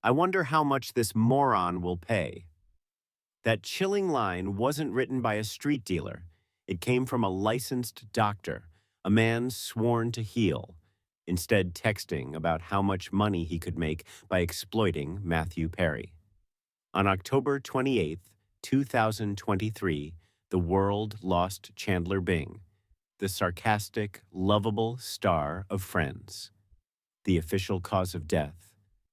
I wonder how much this moron will pay. That chilling line wasn't written by a street dealer. It came from a licensed doctor, a man sworn to heal, instead texting about how much money he could make by exploiting Mathew Perry. On October 28th, 2023, the world lost Chandler Bing, the sarcastic, lovable star of Friends. The official cause of death,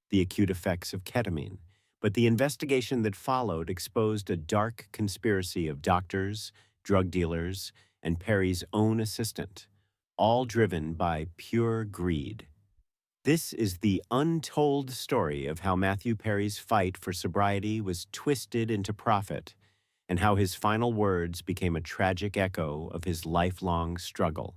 the acute effects of ketamine, but the investigation that followed exposed a dark conspiracy of doctors, drug dealers, and Perry's own assistant, all driven by pure greed. This is the untold story of how Mathew Perry's fight for sobriety was twisted into profit, and how his final words became a tragic echo of his lifelong struggle.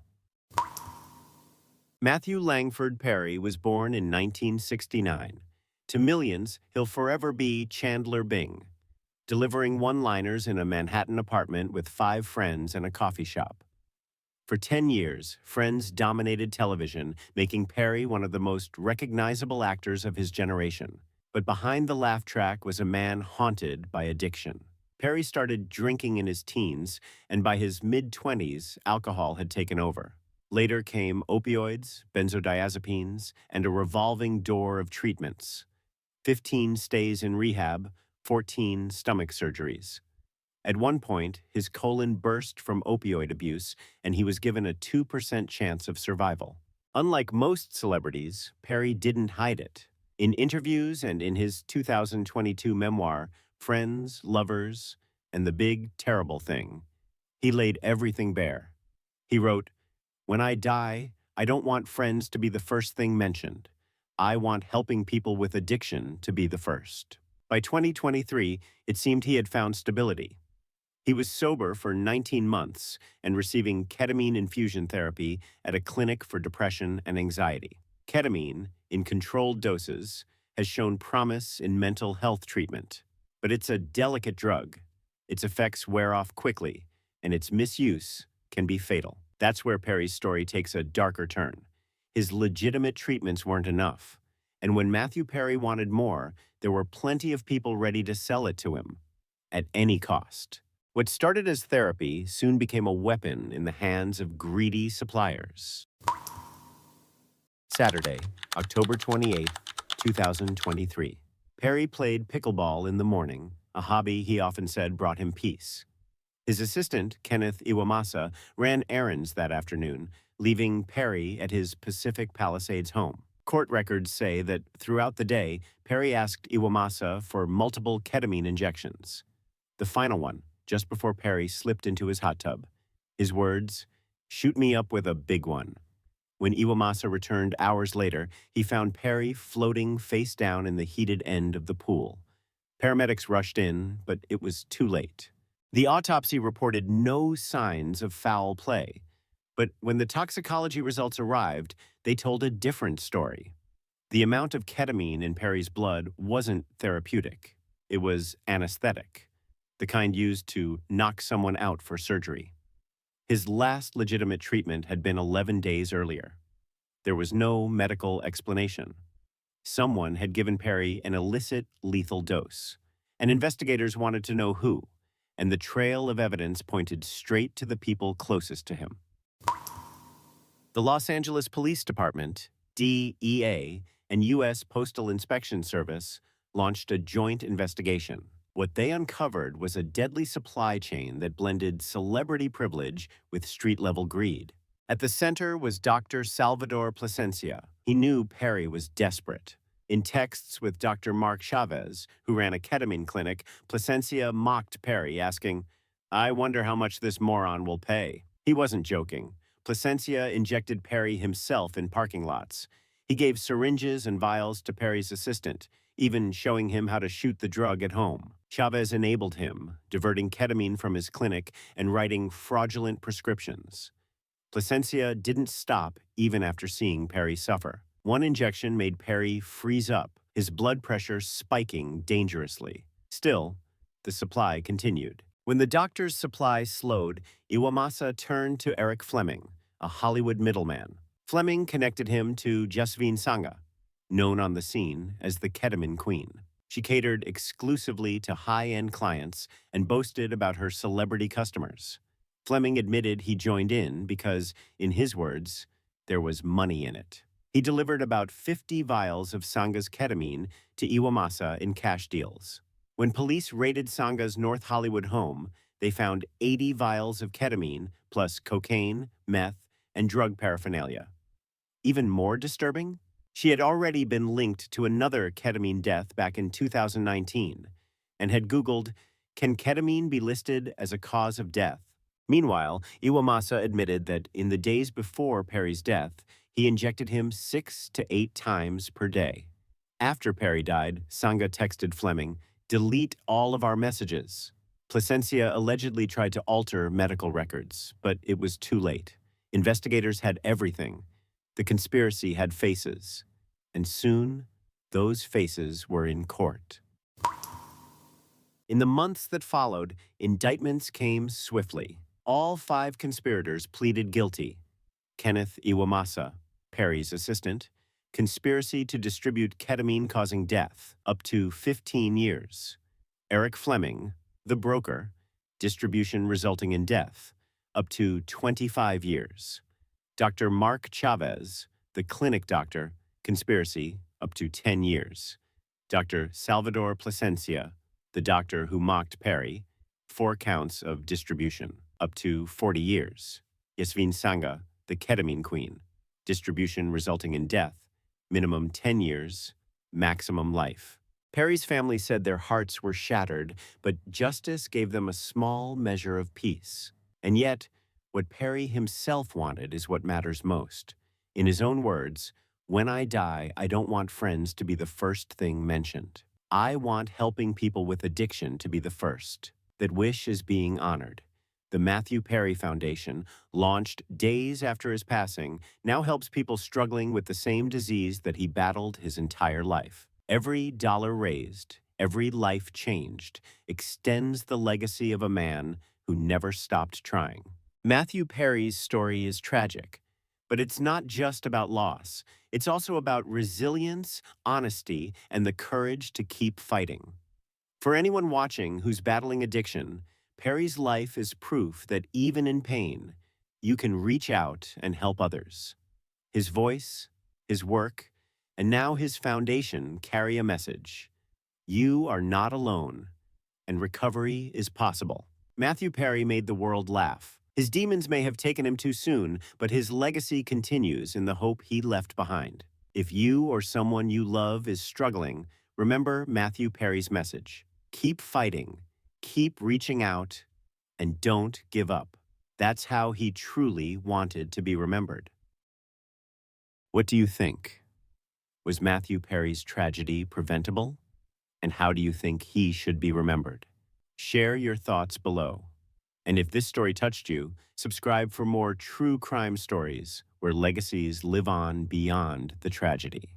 Mathew Langford Perry was born in 1969. To millions, he'll forever be Chandler Bing, delivering one-liners in a Manhattan apartment with 5 friends and a coffee shop. For 10 years, Friends dominated television, making Perry one of the most recognizable actors of his generation. But behind the laugh track was a man haunted by addiction. Perry started drinking in his teens, and by his mid-20s, alcohol had taken over. Later came opioids, benzodiazepines, and a revolving door of treatments. 15 stays in rehab, 14 stomach surgeries. At one point, his colon burst from opioid abuse, and he was given a 2% chance of survival. Unlike most celebrities, Perry didn't hide it. In interviews and in his 2022 memoir, Friends, Lovers, and the Big Terrible Thing, he laid everything bare. He wrote, "When I die, I don't want friends to be the first thing mentioned. I want helping people with addiction to be the first." By 2023, it seemed he had found stability. He was sober for 19 months and receiving ketamine infusion therapy at a clinic for depression and anxiety. Ketamine, in controlled doses, has shown promise in mental health treatment. But it's a delicate drug. Its effects wear off quickly, and its misuse can be fatal. That's where Perry's story takes a darker turn. His legitimate treatments weren't enough. And when Mathew Perry wanted more, there were plenty of people ready to sell it to him, at any cost. What started as therapy soon became a weapon in the hands of greedy suppliers. Saturday, October 28th, 2023. Perry played pickleball in the morning, a hobby he often said brought him peace. His assistant, Kenneth Iwamasa, ran errands that afternoon, leaving Perry at his Pacific Palisades home. Court records say that throughout the day, Perry asked Iwamasa for multiple ketamine injections. The final one, just before Perry slipped into his hot tub. His words, "Shoot me up with a big one." When Iwamasa returned hours later, he found Perry floating face down in the heated end of the pool. Paramedics rushed in, but it was too late. The autopsy reported no signs of foul play, but when the toxicology results arrived, they told a different story. The amount of ketamine in Perry's blood wasn't therapeutic. It was anesthetic, the kind used to knock someone out for surgery. His last legitimate treatment had been 11 days earlier. There was no medical explanation. Someone had given Perry an illicit, lethal dose, and investigators wanted to know who, and the trail of evidence pointed straight to the people closest to him. The Los Angeles Police Department, DEA, and U.S. Postal Inspection Service launched a joint investigation. What they uncovered was a deadly supply chain that blended celebrity privilege with street-level greed. At the center was Dr. Salvador Plasencia. He knew Perry was desperate. In texts with Dr. Mark Chavez, who ran a ketamine clinic, Plasencia mocked Perry, asking, "I wonder how much this moron will pay." He wasn't joking. Plasencia injected Perry himself in parking lots. He gave syringes and vials to Perry's assistant, even showing him how to shoot the drug at home. Chavez enabled him, diverting ketamine from his clinic and writing fraudulent prescriptions. Plasencia didn't stop even after seeing Perry suffer. One injection made Perry freeze up, his blood pressure spiking dangerously. Still, the supply continued. When the doctor's supply slowed, Iwamasa turned to Eric Fleming, a Hollywood middleman. Fleming connected him to Jasveen Sangha, known on the scene as the ketamine queen. She catered exclusively to high-end clients and boasted about her celebrity customers. Fleming admitted he joined in because, in his words, there was money in it. He delivered about 50 vials of Sanga's ketamine to Iwamasa in cash deals. When police raided Sanga's North Hollywood home, they found 80 vials of ketamine plus cocaine, meth, and drug paraphernalia. Even more disturbing, she had already been linked to another ketamine death back in 2019 and had Googled, "Can ketamine be listed as a cause of death?" Meanwhile, Iwamasa admitted that in the days before Perry's death, he injected him 6 to 8 times per day. After Perry died, Sanga texted Fleming, "Delete all of our messages." Placencia allegedly tried to alter medical records, but it was too late. Investigators had everything. The conspiracy had faces, and soon those faces were in court. In the months that followed, indictments came swiftly. All 5 conspirators pleaded guilty. Kenneth Iwamasa, Perry's assistant, conspiracy to distribute ketamine causing death, up to 15 years. Eric Fleming, the broker, distribution resulting in death, up to 25 years. Dr. Mark Chavez, the clinic doctor, conspiracy, up to 10 years. Dr. Salvador Placencia, the doctor who mocked Perry, 4 counts of distribution, up to 40 years. Yasmin Sanga, the ketamine queen, distribution resulting in death, minimum 10 years, maximum life. Perry's family said their hearts were shattered, but justice gave them a small measure of peace. And yet, what Perry himself wanted is what matters most. In his own words, "When I die, I don't want friends to be the first thing mentioned. I want helping people with addiction to be the first." That wish is being honored. The Mathew Perry Foundation, launched days after his passing, now helps people struggling with the same disease that he battled his entire life. Every dollar raised, every life changed, extends the legacy of a man who never stopped trying. Mathew Perry's story is tragic, but it's not just about loss. It's also about resilience, honesty, and the courage to keep fighting. For anyone watching who's battling addiction, Perry's life is proof that even in pain, you can reach out and help others. His voice, his work, and now his foundation carry a message. You are not alone, and recovery is possible. Mathew Perry made the world laugh. His demons may have taken him too soon, but his legacy continues in the hope he left behind. If you or someone you love is struggling, remember Mathew Perry's message. Keep fighting, keep reaching out, and don't give up. That's how he truly wanted to be remembered. What do you think? Was Mathew Perry's tragedy preventable? And how do you think he should be remembered? Share your thoughts below. And if this story touched you, subscribe for more true crime stories where legacies live on beyond the tragedy.